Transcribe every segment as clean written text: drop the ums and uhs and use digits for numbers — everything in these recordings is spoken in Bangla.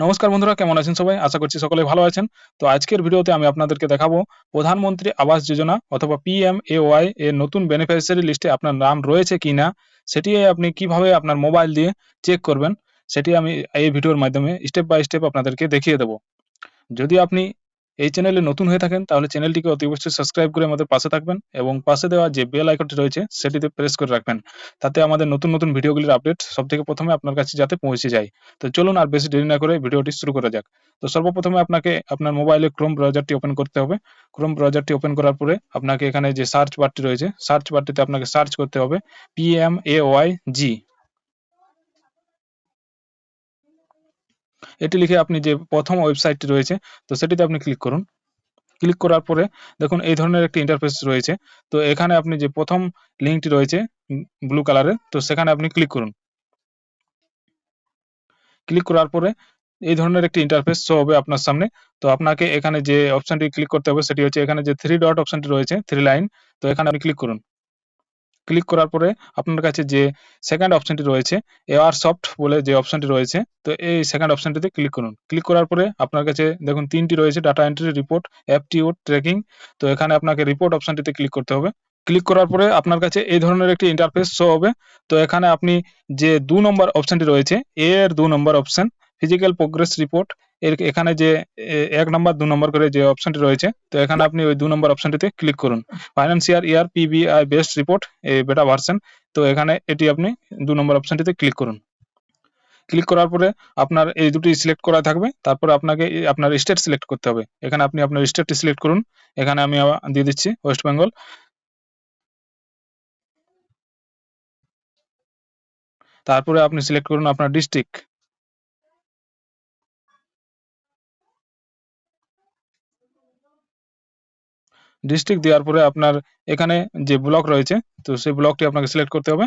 নমস্কার বন্ধুরা, কেমন আছেন সবাই? আশা করছি সকলে ভালো আছেন। তো আজকের ভিডিওতে আমি আপনাদেরকে দেখাবো প্রধানমন্ত্রী আবাস যোজনা অথবা PMAY এর নতুন বেনিফিশিয়ারি লিস্টে আপনার নাম রয়েছে কিনা সেটি আপনি কিভাবে আপনার মোবাইল দিয়ে চেক করবেন সেটি আমি এই ভিডিওর মাধ্যমে স্টেপ বাই স্টেপ আপনাদেরকে দেখিয়ে দেব। যদি আপনি এই চ্যানেলে নতুন হয়ে থাকেন তাহলে চ্যানেলটিকে অতি অবশ্যই সাবস্ক্রাইব করে আমাদের পাশে থাকবেন এবং পাশে দেওয়া যে বেল আইকনটি রয়েছে সেটিতে প্রেস করে রাখবেন। তাতে আমাদের নতুন নতুন ভিডিওগুলির আপডেট সবথেকে প্রথমে আপনার কাছে যাতে পৌঁছে যায়। তো চলুন আর বেশি দেরি না করে ভিডিওটি শুরু করা যাক। তো সর্বপ্রথমে আপনাকে আপনার মোবাইলে ক্রোম ব্রাউজারটি ওপেন করতে হবে। ক্রোম ব্রাউজারটি ওপেন করার পরে আপনাকে এখানে যে সার্চ বারটি রয়েছে সার্চ বারটিতে আপনাকে সার্চ করতে হবে PMAYG। এটি লিখে আপনি যে প্রথম ওয়েবসাইটটি রয়েছে তো সেটিতে আপনি ক্লিক করুন। ক্লিক করার পরে দেখুন এই ধরনের একটি ইন্টারফেস রয়েছে। তো এখানে আপনি যে প্রথম লিঙ্কটি রয়েছে ব্লু কালারের, তো সেখানে আপনি ক্লিক করুন। ক্লিক করার পরে এই ধরনের একটি ইন্টারফেস শো হবে আপনার সামনে। তো আপনাকে এখানে যে অপশনটি ক্লিক করতে হবে সেটি হচ্ছে এখানে যে 3 ডট অপশনটি রয়েছে, 3 লাইন, তো এখানে আপনি ক্লিক করুন। ক্লিক করার পরে আপনার কাছে যে সেকেন্ড অপশনটি রয়েছে এয়ারসফট বলে যে অপশনটি রয়েছে, তো এই সেকেন্ড অপশনটিতে ক্লিক করুন। ক্লিক করার পরে আপনার কাছে দেখুন 3টি রয়েছে, data entry, report, aptitude, tracking. তো এখানে আপনাকে রিপোর্ট অপশনটিতে ক্লিক করতে হবে। ক্লিক করার পরে আপনার কাছে এই ধরনের একটি ইন্টারফেস শো হবে। তো এখানে আপনি যে 2 নম্বর অপশনটি রয়েছে এ এর 2 নম্বর অপশন ফিজিক্যাল প্রোগ্রেস রিপোর্ট, এর এখানে যে 1 নম্বর 2 নম্বর করে যে অপশনটি রয়েছে, তো এখানে আপনি ওই 2 নম্বর অপশনটিতে ক্লিক করুন। Financial year PBI best report বেটা ভার্সন, তো এখানে এটি আপনি 2 নম্বর অপশনটিতে ক্লিক করুন। ক্লিক করার পরে আপনার এই দুটি সিলেক্ট করা থাকবে। তারপরে আপনাকে আপনার স্টেট সিলেক্ট করতে হবে। এখানে আপনি আপনার স্টেটটি সিলেক্ট করুন। এখানে আমি দিয়ে দিচ্ছি ওয়েস্ট বেঙ্গল। তারপরে আপনি সিলেক্ট করুন আপনার ডিস্ট্রিক্ট। ডিস্ট্রিক্ট দেওয়ার পরে আপনার এখানে যে ব্লক রয়েছে তো সেই ব্লকটি আপনাকে সিলেক্ট করতে হবে।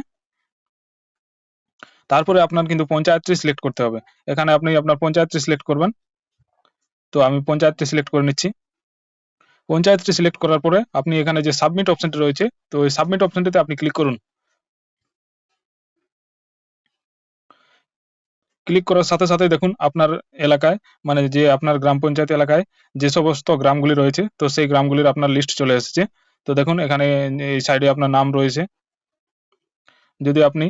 তারপরে আপনার কিন্তু পঞ্চায়েতটি সিলেক্ট করতে হবে। এখানে আপনি আপনার পঞ্চায়েতটি সিলেক্ট করবেন। তো আমি পঞ্চায়েতটি সিলেক্ট করে নিচ্ছি। পঞ্চায়েতটি সিলেক্ট করার পরে আপনি এখানে যে সাবমিট অপশনটি রয়েছে তো ওই সাবমিট অপশনটিতে আপনি ক্লিক করুন। ক্লিক করার সাথে সাথে দেখুন আপনার এলাকায় মানে যে আপনার গ্রাম পঞ্চায়েত এলাকায় যে সমস্ত গ্রামগুলি রয়েছে তো সেই গ্রামগুলির আপনার লিস্ট চলে এসেছে। তো দেখুন এখানে এই সাইডে আপনার নাম রয়েছে। যদি আপনি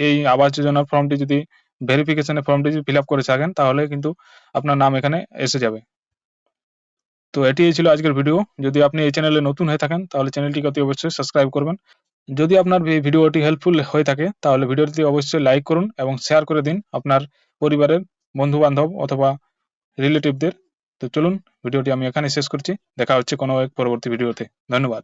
এই আবাস যোজনার ফর্মটি যদি ভেরিফিকেশনের ফর্মটি যদি ফিল আপ করে থাকেন তাহলে কিন্তু আপনার নাম এখানে এসে যাবে। তো এটিই ছিল আজকের ভিডিও। যদি আপনি এই চ্যানেলে নতুন হয়ে থাকেন তাহলে চ্যানেলটিকে অতি অবশ্যই সাবস্ক্রাইব করবেন। যদি আপনার ভিডিওটি হেল্পফুল হয়ে থাকে তাহলে ভিডিওটি অবশ্যই লাইক করুন এবং শেয়ার করে দিন আপনার পরিবারের বন্ধু-বান্ধব অথবা রিলেটিভদের। তো চলুন ভিডিওটি আমি এখানেই শেষ করছি। দেখা হচ্ছে কোনো এক পরবর্তী ভিডিওতে। ধন্যবাদ।